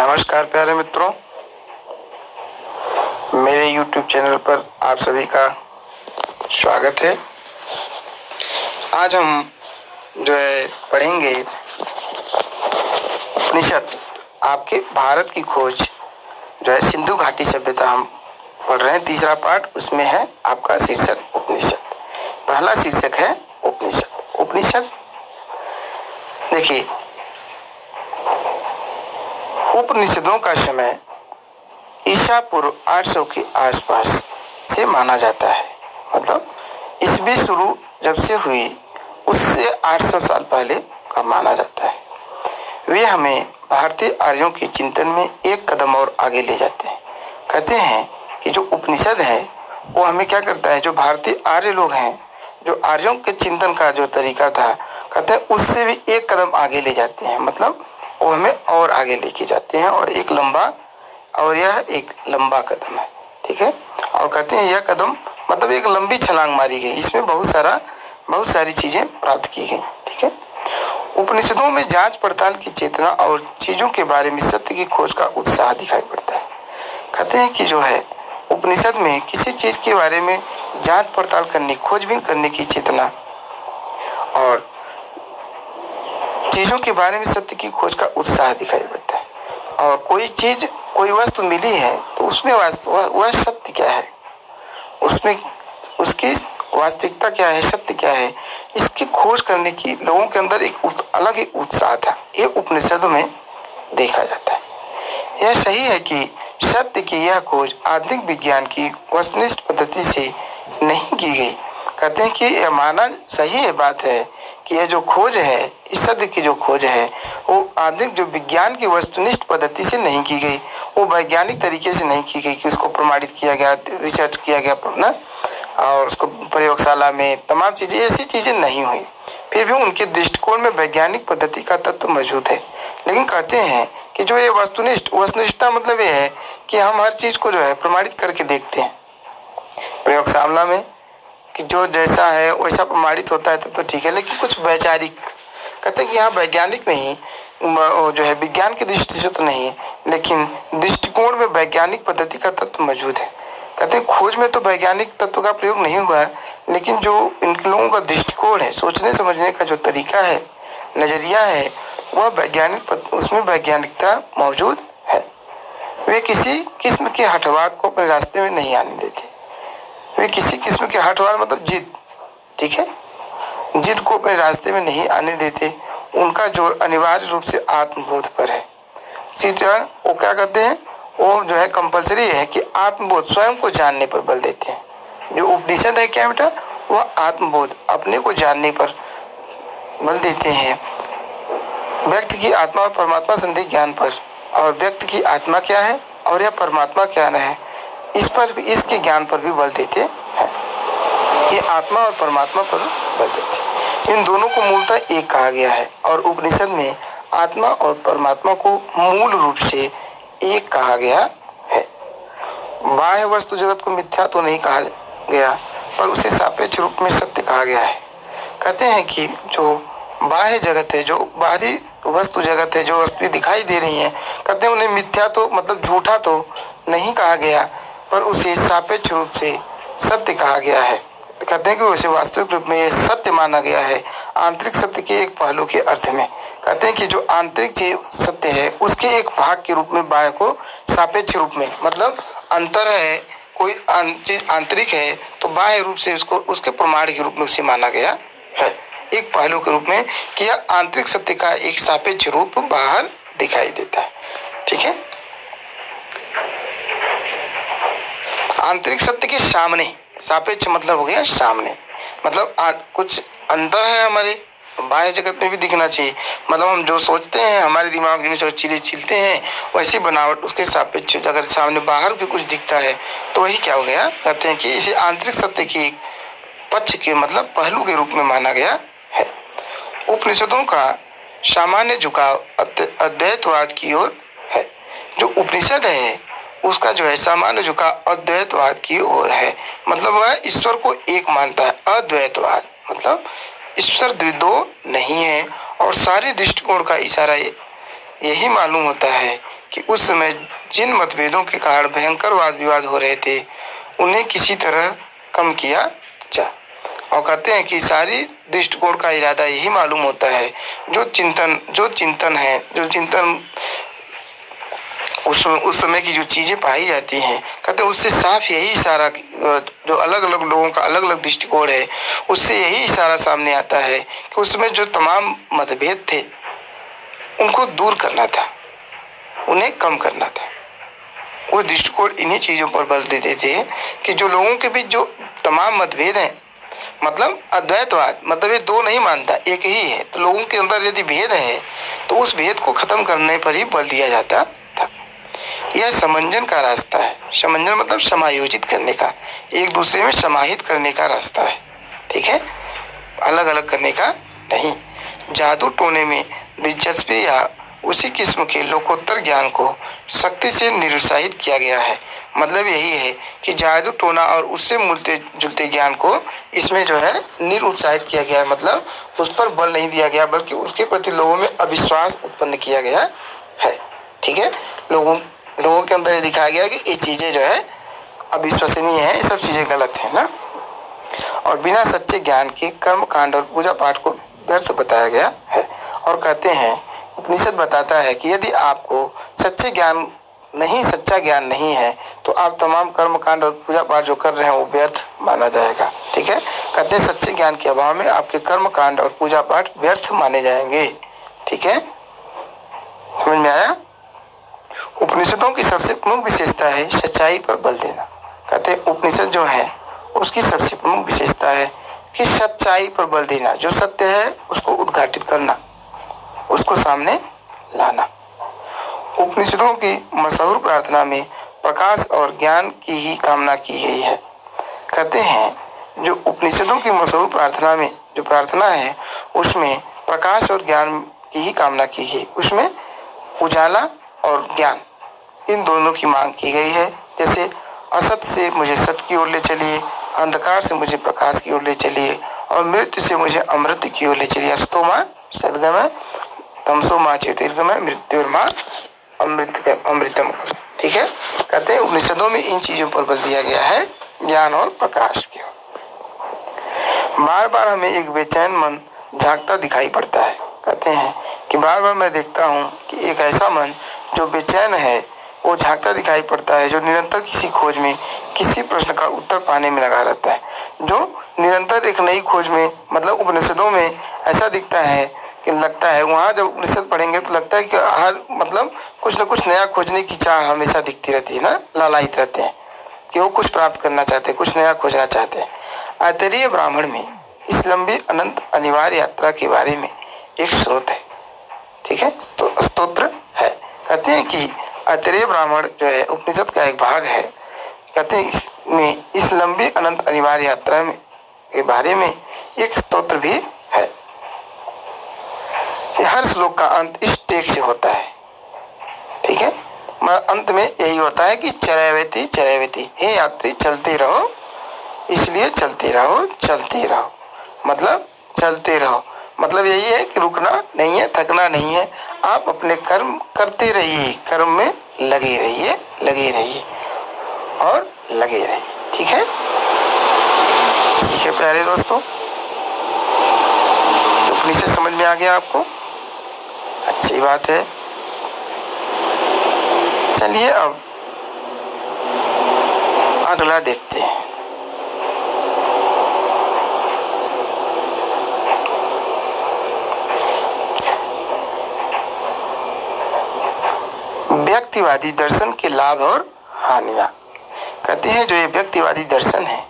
नमस्कार प्यारे मित्रों, मेरे YouTube चैनल पर आप सभी का स्वागत है। आज हम पढ़ेंगे उपनिषद, आपके भारत की खोज सिंधु घाटी सभ्यता हम पढ़ रहे हैं। तीसरा पार्ट उसमें है आपका शीर्षक उपनिषद। पहला शीर्षक है उपनिषद। उपनिषद देखिए, उपनिषदों का समय ईसा पूर्व 800 के आसपास से माना जाता है। मतलब ईस्वी शुरू जब से हुई उससे 800 साल पहले का माना जाता है। वे हमें भारतीय आर्यों के चिंतन में एक कदम और आगे ले जाते हैं। कहते हैं कि जो उपनिषद है वो हमें क्या करता है, जो भारतीय आर्य लोग हैं, जो आर्यों के चिंतन का जो तरीका था, कहते हैं उससे भी एक कदम आगे ले जाते हैं। मतलब वो हमें और आगे लेके जाते हैं और यह एक लंबा कदम है। ठीक है। और कहते हैं यह कदम मतलब एक लंबी छलांग मारी गई, इसमें बहुत सारी चीजें प्राप्त की गई। ठीक है। उपनिषदों में जांच पड़ताल की चेतना और चीजों के बारे में सत्य की खोज का उत्साह दिखाई पड़ता है। कहते हैं कि जो है उपनिषद में किसी चीज के बारे में जांच पड़ताल करने, खोजबीन करने की चेतना और चीजों के बारे में सत्य की खोज का उत्साह दिखाई पड़ता है। और कोई वस्तु मिली है तो उसमें वह सत्य क्या है, उसमें उसकी वास्तविकता क्या है, सत्य क्या है, इसकी खोज करने की लोगों के अंदर एक अलग ही उत्साह था। ये उपनिषदों में देखा जाता है। यह सही है कि सत्य की यह खोज आधुनिक विज्ञान की वस्तुनिष्ठ पद्धति से नहीं की गई। कहते हैं कि यह माना सही है, बात है कि यह जो खोज है, इस सत्य की जो खोज है वो आधुनिक जो विज्ञान की वस्तुनिष्ठ पद्धति से नहीं की गई, वो वैज्ञानिक तरीके से नहीं की गई कि उसको प्रमाणित किया गया, रिसर्च किया गया ना, और उसको प्रयोगशाला में तमाम चीजें, ऐसी चीजें नहीं हुई। फिर भी उनके दृष्टिकोण में वैज्ञानिक पद्धति का तत्व मौजूद है। लेकिन कहते हैं कि जो ये वस्तुनिष्ठता मतलब ये है कि हम हर चीज को जो है प्रमाणित करके देखते हैं प्रयोगशाला में, कि जो जैसा है वैसा प्रमाणित होता है तो ठीक है। लेकिन कुछ वैचारिक कहते हैं कि यहाँ वैज्ञानिक नहीं, जो है विज्ञान की दृष्टि से तो नहीं, लेकिन दृष्टिकोण में वैज्ञानिक पद्धति का तत्व मौजूद है। कहते हैं खोज में तो वैज्ञानिक तत्व का प्रयोग नहीं हुआ है, लेकिन जो इन लोगों का दृष्टिकोण है, सोचने समझने का जो तरीका है, नजरिया है, वह उसमें वैज्ञानिकता मौजूद है। वे किसी किस्म के हठवाद को अपने रास्ते में नहीं आने देते। वे किसी किस्म के हठवाद मतलब जिद, ठीक है, जिद को अपने रास्ते में नहीं आने देते। उनका जोर अनिवार्य रूप से आत्मबोध पर है। सीधा वो क्या कहते हैं, वो जो है कंपलसरी है कि आत्मबोध, स्वयं को जानने पर बल देते हैं। जो उपनिषद है क्या बेटा, वह आत्मबोध, अपने को जानने पर बल देते हैं। व्यक्ति की आत्मा और परमात्मा संबंधी ज्ञान पर, और व्यक्ति की आत्मा क्या है और यह परमात्मा क्या है, इसके ज्ञान पर भी बल देते हैं। ये आत्मा और परमात्मा पर बल देते हैं। इन दोनों को मूलतः एक कहा गया है और उपनिषद में आत्मा और परमात्मा को मूल रूप से एक कहा गया है। बाह्य वस्तु जगत को मिथ्या तो नहीं कहा गया, पर उसे सापेक्ष रूप में सत्य कहा गया है। कहते हैं कि जो बाह्य जगत है, जो बाहरी वस्तु जगत है, जो वस्तु दिखाई दे रही है, कहते हैं उन्हें मिथ्या तो मतलब झूठा तो नहीं कहा गया, पर उसे सापेक्ष रूप से सत्य कहा गया है। कहते हैं कि उसे वास्तविक रूप में यह सत्य माना गया है, आंतरिक सत्य के एक पहलू के अर्थ में। कहते हैं कि जो आंतरिक चीज सत्य है उसके एक भाग के रूप में बाह्य को सापेक्ष रूप में, मतलब अंतर है, कोई चीज आंतरिक है तो बाह्य रूप से उसको उसके प्रमाण के रूप में उसे माना गया है, एक पहलू के रूप में, कि यह आंतरिक सत्य का एक सापेक्ष रूप बाहर दिखाई देता है। ठीक है। आंतरिक सत्य के सामने, सापेक्ष मतलब हो गया सामने, मतलब कुछ अंतर है हमारे बाह्य जगत में भी दिखना चाहिए। मतलब हम जो सोचते हैं, हमारे दिमाग में जो चीजें चलते हैं, वैसी बनावट उसके सापेक्ष अगर सामने बाहर भी कुछ दिखता है तो वही क्या हो गया, कहते हैं कि इसे आंतरिक सत्य की एक पक्ष के मतलब पहलू के रूप में माना गया है। उपनिषदों का सामान्य झुकाव अद्वैतवाद की ओर है। जो उपनिषद है उसका जो है सामान्य झुकाव अद्वैतवाद की ओर है। मतलब वह ईश्वर को एक मानता है। अद्वैतवाद मतलब ईश्वर द्विदो नहीं है, और सारे दृष्टिकोण का इशारा यही मालूम होता है कि उस समय जिन मतभेदों के कारण भयंकर वाद विवाद हो रहे थे उन्हें किसी तरह कम किया जाए। और कहते हैं कि सारी दृष्टिकोण का इरादा यही मालूम होता है, जो चिंतन उस समय की जो चीजें पाई जाती हैं, कहते हैं उससे साफ यही इशारा, जो अलग अलग लोगों का अलग अलग दृष्टिकोण है, उससे यही इशारा सामने आता है कि उसमें जो तमाम मतभेद थे उनको दूर करना था, उन्हें कम करना था। वो दृष्टिकोण इन्हीं चीजों पर बल देते थे कि जो लोगों के बीच जो तमाम मतभेद हैं, मतलब अद्वैतवाद, मतलब ये दो नहीं मानता, एक ही है, तो लोगों के अंदर यदि भेद है तो उस भेद को खत्म करने पर ही बल दिया जाता था। यह समंजन का रास्ता है। समंजन मतलब समायोजित करने का, एक दूसरे में समाहित करने का रास्ता है, ठीक है, अलग अलग करने का नहीं। जादू टोने में दिलचस्पी या उसी किस्म के लोकोत्तर ज्ञान को शक्ति से निरुत्साहित किया गया है। मतलब यही है कि जादू टोना और उससे मिलते जुलते ज्ञान को इसमें जो है निरुत्साहित किया गया है, मतलब उस पर बल नहीं दिया गया, बल्कि उसके प्रति लोगों में अविश्वास उत्पन्न किया गया है, ठीक है। लोगों के अंदर ये दिखाया गया कि ये चीजें जो है अविश्वसनीय है, ये सब चीजें गलत है ना। और बिना सच्चे ज्ञान के कर्म कांड और पूजा पाठ को व्यर्थ बताया गया है। और कहते हैं उपनिषद बताता है कि यदि आपको सच्चा ज्ञान नहीं है तो आप तमाम कर्म कांड और पूजा पाठ जो कर रहे हैं वो व्यर्थ माना जाएगा, ठीक है। कहते हैं सच्चे ज्ञान के अभाव में आपके कर्म कांड और पूजा पाठ व्यर्थ माने जाएंगे, ठीक है, समझ में आया। उपनिषदों की सबसे प्रमुख विशेषता है सच्चाई पर बल देना। कहते हैं उपनिषद जो है उसकी सबसे प्रमुख विशेषता है कि सच्चाई पर बल देना, जो सत्य है उसको उद्घाटित करना, उसको सामने लाना। उपनिषदों की मशहूर प्रार्थना में प्रकाश और ज्ञान की ही कामना की गई है। कहते हैं जो उपनिषदों की मशहूर प्रार्थना में जो प्रार्थना है उसमें प्रकाश और ज्ञान की ही कामना की है, उसमें उजाला और ज्ञान इन दोनों की मांग की गई है। जैसे असत से मुझे सत्य की ओर ले चलिए, अंधकार से मुझे प्रकाश की ओर ले चलिए, और मृत्यु से मुझे अमृत की ओर ले चलिए। अस्तो माँ सद्गमय, तमसो माँ ज्योतिर्गमय, मृत्युर्माँ अमृतम, ठीक है। कहते हैं उपनिषदों में इन चीजों पर बल दिया गया है, ज्ञान और प्रकाश की। बार बार हमें एक बेचैन मन झांकता दिखाई पड़ता है। कहते हैं कि बार बार मैं देखता हूँ कि एक ऐसा मन जो बेचैन है वो झांकता दिखाई पड़ता है, जो निरंतर किसी खोज में, किसी प्रश्न का उत्तर पाने में लगा रहता है, जो निरंतर एक नई खोज में, मतलब उपनिषदों में ऐसा दिखता है कि लगता है वहाँ जब उपनिषद पढ़ेंगे तो लगता है कि हर मतलब कुछ न कुछ नया खोजने की चाह हमेशा दिखती रहती है ना, लालायित रहते हैं कि वो कुछ प्राप्त करना चाहते हैं, कुछ नया खोजना चाहते हैं। आतरीय ब्राह्मण में इस लंबी अनंत अनिवार्य यात्रा के बारे में एक स्रोत है, ठीक है, तो स्तोत्र है। कहते हैं कि आतरीय ब्राह्मण जो है उपनिषद का एक भाग है। कहते हैं इसमें इस लंबी अनंत अनिवार्य यात्रा में के बारे में एक स्तोत्र भी है। हर श्लोक का अंत इस टेक से होता है, ठीक है, अंत में यही होता है कि चरैवेति चरैवेति, हे यात्री चलते रहो, इसलिए चलते रहो, चलते रहो, मतलब चलते रहो, मतलब यही है कि रुकना नहीं है, थकना नहीं है, आप अपने कर्म करते रहिए, कर्म में लगे रहिए और लगे रहिए, ठीक है। ठीक है प्यारे दोस्तों, उपनिषद समझ में आ गया आपको, अच्छी बात है। चलिए अब अगला देखते हैं। व्यक्तिवादी दर्शन के लाभ और हानियां। कहते हैं जो ये व्यक्तिवादी दर्शन है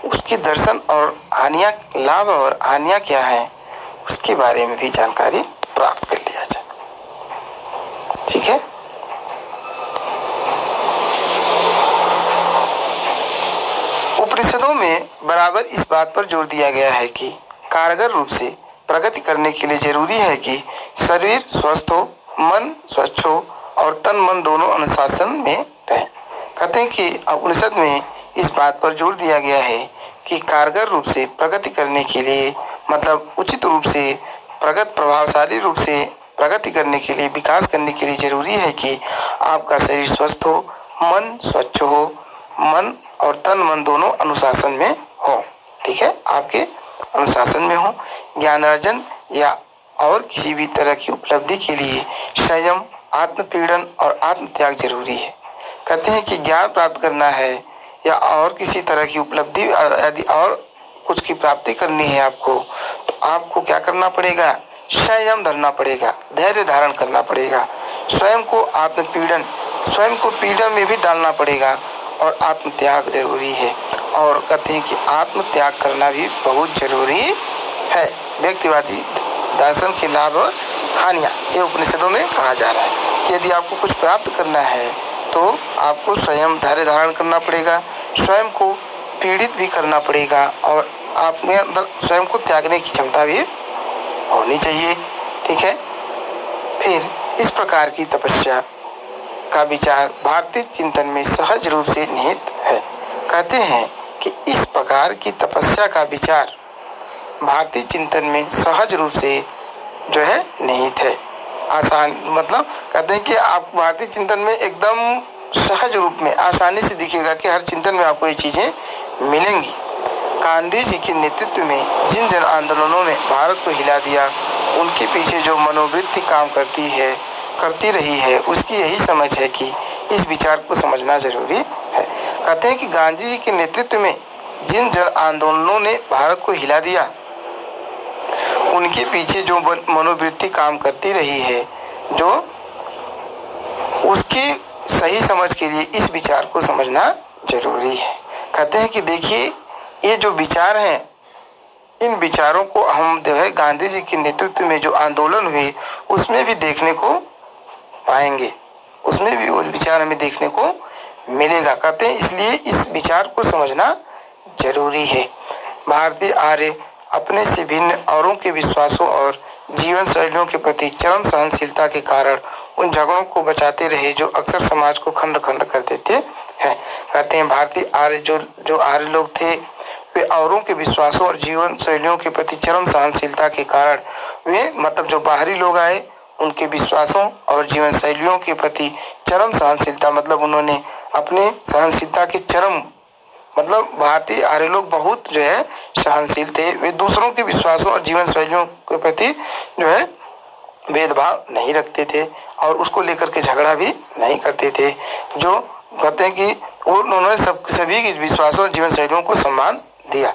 उसके दर्शन और हानियां, लाभ और हानियां क्या है उसके बारे में भी जानकारी प्राप्त कर लिया जाए, ठीक है। उपनिषदों में बराबर इस बात पर जोर दिया गया है कि कारगर रूप से प्रगति करने के लिए जरूरी है कि शरीर स्वस्थ हो, मन स्वच्छ हो और तन मन दोनों अनुशासन में रहे। कहते हैं कि उपनिषद में इस बात पर जोर दिया गया है कि कारगर रूप से प्रगति करने के लिए, मतलब उचित रूप से प्रगत प्रभावशाली रूप से प्रगति करने के लिए, विकास करने के लिए जरूरी है कि आपका शरीर स्वस्थ हो, मन स्वच्छ हो, मन और तन मन दोनों अनुशासन में हो। ठीक है, आपके अनुशासन में हो। ज्ञान अर्जन या और किसी भी तरह की उपलब्धि के लिए संयम, आत्मपीड़न और आत्मत्याग जरूरी है। कहते हैं कि ज्ञान प्राप्त करना है या और किसी तरह की उपलब्धि यदि और कुछ की प्राप्ति करनी है आपको, तो आपको क्या करना पड़ेगा? संयम धरना पड़ेगा, धैर्य धारण करना पड़ेगा, स्वयं को पीड़न में भी डालना पड़ेगा और आत्मत्याग जरूरी है। और कहते हैं कि आत्मत्याग करना भी बहुत जरूरी है। व्यक्तिवादी दर्शन के लाभ और हानियाँ, ये उपनिषदों में कहा जा रहा है कि यदि आपको कुछ प्राप्त करना है तो आपको स्वयं धैर्य धारण करना पड़ेगा, स्वयं को पीड़ित भी करना पड़ेगा और आप में अंदर स्वयं को त्यागने की क्षमता भी होनी चाहिए। ठीक है, फिर इस प्रकार की तपस्या का विचार भारतीय चिंतन में सहज रूप से निहित है। कहते हैं कि इस प्रकार की तपस्या का विचार भारतीय चिंतन में सहज रूप से जो है निहित है। आसान मतलब कहते हैं कि आप भारतीय चिंतन में एकदम सहज रूप में आसानी से दिखेगा कि हर चिंतन में आपको ये चीजें मिलेंगी। गांधी जी के नेतृत्व में जिन जन आंदोलनों ने भारत को हिला दिया, उनके पीछे जो मनोवृत्ति काम करती रही है, उसकी यही समझ है कि इस विचार को समझना जरूरी है। कहते हैं कि गांधी जी के नेतृत्व में जिन जन आंदोलनों ने भारत को हिला दिया, उनके पीछे जो मनोवृत्ति काम करती रही है, जो उसकी सही समझ के लिए इस विचार को समझना जरूरी है। कहते हैं कि देखिए, ये जो विचार हैं, इन विचारों को हम जो है गांधी जी के नेतृत्व में जो आंदोलन हुए उसमें भी देखने को पाएंगे, उसमें भी वो विचार हमें देखने को मिलेगा। कहते हैं इसलिए इस विचार को समझना जरूरी है। भारतीय आर्य अपने से भिन्न औरों के विश्वासों और जीवन शैलियों के प्रति चरम सहनशीलता के कारण उन झगड़ों को बचाते रहे जो अक्सर समाज को खंड खंड कर देते हैं। कहते हैं भारतीय आर्य जो आर्य लोग थे, वे औरों के विश्वासों और जीवन शैलियों के प्रति चरम सहनशीलता के कारण वे मतलब जो बाहरी लोग आए, उनके विश्वासों और जीवन शैलियों के प्रति चरम सहनशीलता मतलब उन्होंने अपने सहनशीलता के चरम मतलब भारतीय आर्य लोग बहुत जो है सहनशील थे। वे दूसरों के विश्वासों और जीवन शैलियों के प्रति जो है भेदभाव नहीं रखते थे और उसको लेकर के झगड़ा भी नहीं करते थे। जो कहते हैं कि उन्होंने सभी के विश्वासों और जीवन शैलियों को सम्मान दिया,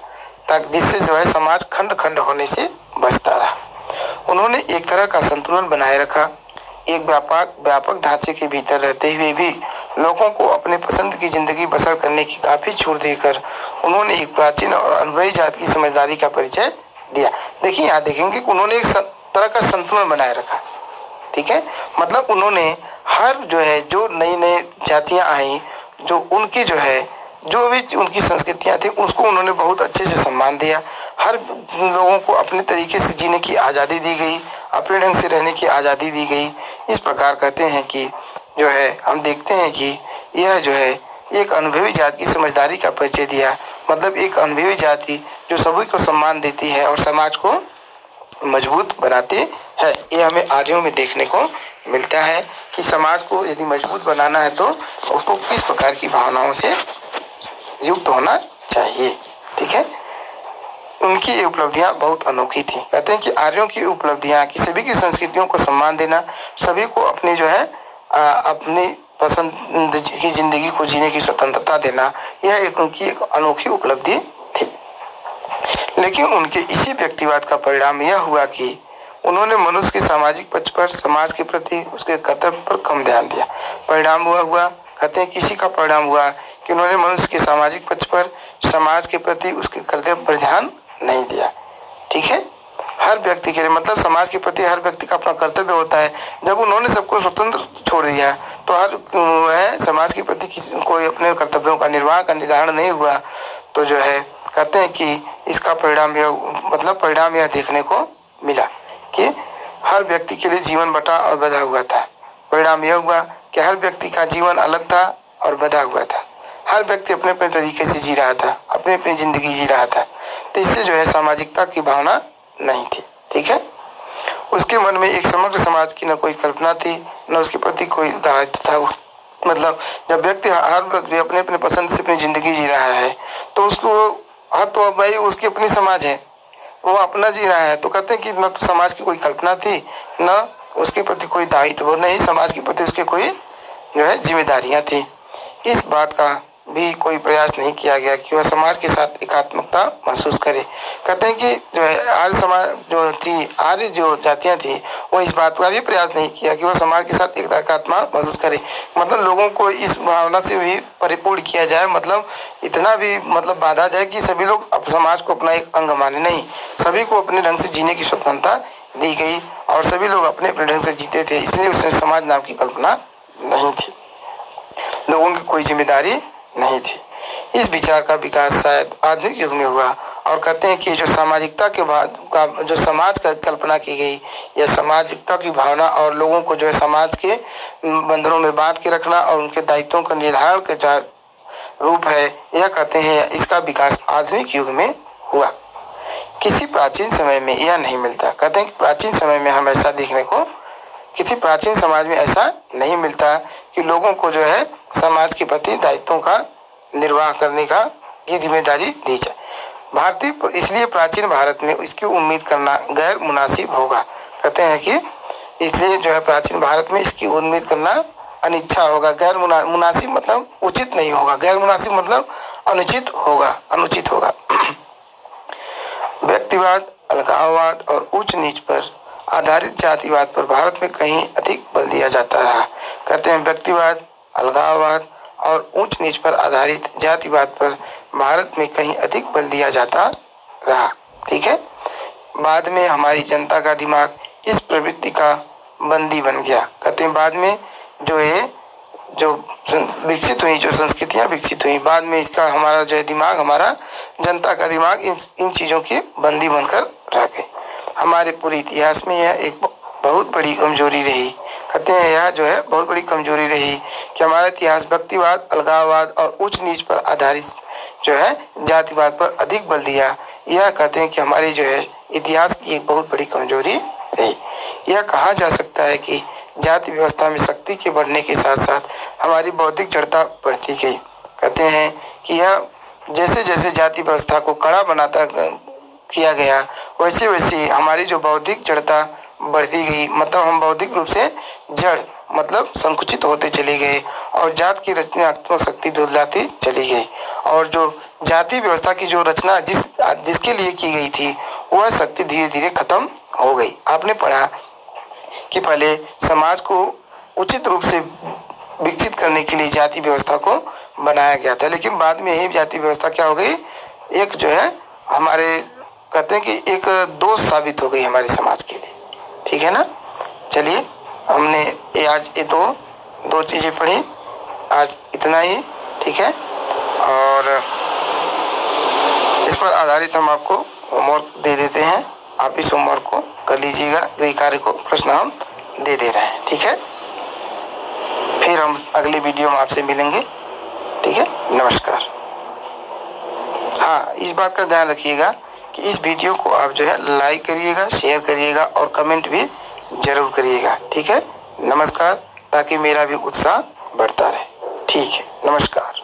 ताकि जिससे जो है समाज खंड खंड होने से बचता रहा। उन्होंने एक तरह का संतुलन बनाए रखा। एक व्यापक ढांचे के भीतर रहते हुए भी लोगों को अपने पसंद की जिंदगी बसर करने की काफी छूट देकर उन्होंने एक प्राचीन और अनुभवी जात की समझदारी का परिचय दिया। देखिए, यहाँ देखेंगे कि उन्होंने एक तरह का संतुलन बनाए रखा। ठीक है, मतलब उन्होंने हर जो है जो नई जातियां आई, जो उनकी जो है जो भी उनकी संस्कृतियां थी, उसको उन्होंने बहुत अच्छे से सम्मान दिया। हर लोगों को अपने तरीके से जीने की आज़ादी दी गई, अपने ढंग से रहने की आज़ादी दी गई। इस प्रकार कहते हैं कि जो है हम देखते हैं कि यह जो है एक अनुभवी जाति की समझदारी का परिचय दिया। मतलब एक अनुभवी जाति जो सभी को सम्मान देती है और समाज को मजबूत बनाती है। ये हमें आर्यों में देखने को मिलता है कि समाज को यदि मजबूत बनाना है तो उसको किस प्रकार की भावनाओं से युक्त होना चाहिए। ठीक है, उनकी ये उपलब्धियां बहुत अनोखी थी। कहते हैं कि आर्यों की उपलब्धियां कि सभी की संस्कृतियों को सम्मान देना, सभी को अपनी जो है अपनी पसंद की जिंदगी को जीने की स्वतंत्रता देना, यह उनकी एक अनोखी उपलब्धि थी। लेकिन उनके इसी व्यक्तिवाद का परिणाम यह हुआ कि उन्होंने मनुष्य के सामाजिक पक्ष पर, समाज के प्रति उसके कर्तव्य पर कम ध्यान दिया। परिणाम हुआ कहते हैं किसी का परिणाम हुआ कि उन्होंने मनुष्य के सामाजिक पक्ष पर, समाज के प्रति उसके कर्तव्य पर ध्यान नहीं दिया। ठीक है, हर व्यक्ति के लिए मतलब समाज के प्रति हर व्यक्ति का अपना कर्तव्य होता है। जब उन्होंने सबको स्वतंत्र छोड़ दिया तो हर है समाज के प्रति कोई अपने कर्तव्यों का निर्वाह का निर्धारण नहीं हुआ। तो जो है कहते हैं कि इसका परिणाम यह देखने को मिला कि हर व्यक्ति के लिए जीवन बटा और बंधा हुआ था। परिणाम यह हुआ कि हर व्यक्ति का जीवन अलग था और बंधा हुआ था। हर व्यक्ति अपने अपने तरीके से जी रहा था, अपनी अपनी जिंदगी जी रहा था। तो इससे जो है सामाजिकता की भावना नहीं थी। ठीक है, उसके मन में एक समग्र समाज की न कोई कल्पना थी, न उसके प्रति कोई दायित्व था। मतलब जब व्यक्ति हर व्यक्ति अपने अपने पसंद से अपनी जिंदगी जी रहा है तो उसको हर, तो भाई उसकी अपनी समाज है, वो अपना जी रहा है, तो कहते हैं कि न तो समाज की कोई कल्पना थी, न उसके प्रति कोई दायित्व, नहीं समाज के प्रति उसके कोई जो है जिम्मेदारियां थी। इस बात का भी कोई प्रयास नहीं किया गया कि वह समाज के साथ एकात्मकता महसूस करे। कहते हैं कि जो है आर्य समाज जो थी, आर्य जो जातियां थी, वो इस बात का भी प्रयास नहीं किया कि वह समाज के साथ एकात्मा महसूस करे। मतलब लोगों को इस भावना से भी परिपूर्ण किया जाए, मतलब इतना भी मतलब बांधा जाए कि सभी लोग समाज को अपना एक अंग माने। नहीं, सभी को अपने ढंग से जीने की स्वतंत्रता दी गई और सभी लोग अपने अपने ढंग से जीते थे, इसलिए उसमें समाज नाम की कल्पना नहीं थी, लोगों की कोई जिम्मेदारी नहीं थी। इस विचार का विकास शायद आधुनिक युग में हुआ और कहते हैं कि जो सामाजिकता के बाद का जो समाज का कल्पना की गई, या सामाजिकता की भावना और लोगों को जो है समाज के बंधनों में बांध के रखना और उनके दायित्वों का निर्धारण का रूप है, यह कहते हैं इसका विकास आधुनिक युग में हुआ। किसी प्राचीन समय में यह नहीं मिलता। कहते हैं कि प्राचीन समय में हम ऐसा देखने को, किसी प्राचीन समाज में ऐसा नहीं मिलता कि लोगों को जो है समाज के प्रति दायित्वों का निर्वाह करने का की जिम्मेदारी दी जाए। भारतीय इसलिए प्राचीन भारत में इसकी उम्मीद करना गैर मुनासिब होगा। कहते हैं कि इसलिए जो है प्राचीन भारत में इसकी उम्मीद करना अनिच्छा होगा। गैर मुनासिब मतलब उचित नहीं होगा, गैर मुनासिब मतलब अनुचित होगा, अनुचित होगा। व्यक्तिवाद, अलगाववाद और उच्च नीच पर आधारित जातिवाद पर भारत में कहीं अधिक बल दिया जाता रहा। कहते हैं व्यक्तिवाद, अलगाववाद और ऊंच नीच पर आधारित जातिवाद पर भारत में कहीं अधिक बल दिया जाता रहा। ठीक है। बाद में हमारी जनता का दिमाग इस प्रवृत्ति का बंदी बन गया। कहते हैं बाद में जो है जो विकसित हुई, जो संस्कृतियां विकसित हुई, बाद में इसका हमारा जो है दिमाग, हमारा जनता का दिमाग इन चीज़ों की बंदी बनकर रह गए। हमारे पूरे इतिहास में यह एक बहुत बड़ी कमजोरी रही। कहते हैं यह जो है बहुत बड़ी कमजोरी रही कि हमारा इतिहास व्यक्तिवाद, अलगाववाद और उच्च नीच पर आधारित जो है जातिवाद पर अधिक बल दिया। यह कहते हैं कि हमारी जो है इतिहास की एक बहुत बड़ी कमजोरी रही। यह कहा जा सकता है कि जाति व्यवस्था में शक्ति के बढ़ने के साथ साथ हमारी बौद्धिक जड़ता बढ़ती गई। कहते हैं कि यह जैसे जैसे जाति व्यवस्था को कड़ा बनाता किया गया, वैसे वैसे हमारी जो बौद्धिक जड़ता बढ़ती गई। मतलब हम बौद्धिक रूप से जड़ मतलब संकुचित होते चले गए और जात की रचनात्मक शक्ति धुंधलाती चली गई और जो जाति व्यवस्था की जो रचना जिसके लिए की गई थी, वह शक्ति धीरे धीरे खत्म हो गई। आपने पढ़ा कि पहले समाज को उचित रूप से विकसित करने के लिए जाति व्यवस्था को बनाया गया था, लेकिन बाद में यही जाति व्यवस्था क्या हो गई, एक जो है हमारे कहते हैं कि एक दोष साबित हो गई हमारे समाज के लिए। ठीक है ना। चलिए, हमने ये आज ये दो चीज़ें पढ़ी, आज इतना ही। ठीक है। और इस पर आधारित हम आपको होमवर्क दे देते हैं, आप इस होमवर्क को कर लीजिएगा। गृह कार्य को प्रश्न हम दे रहे हैं। ठीक है। फिर हम अगली वीडियो में आपसे मिलेंगे। ठीक है। नमस्कार। हाँ, इस बात का ध्यान रखिएगा कि इस वीडियो को आप जो है लाइक करिएगा, शेयर करिएगा और कमेंट भी जरूर करिएगा। ठीक है। नमस्कार, ताकि मेरा भी उत्साह बढ़ता रहे। ठीक है। नमस्कार।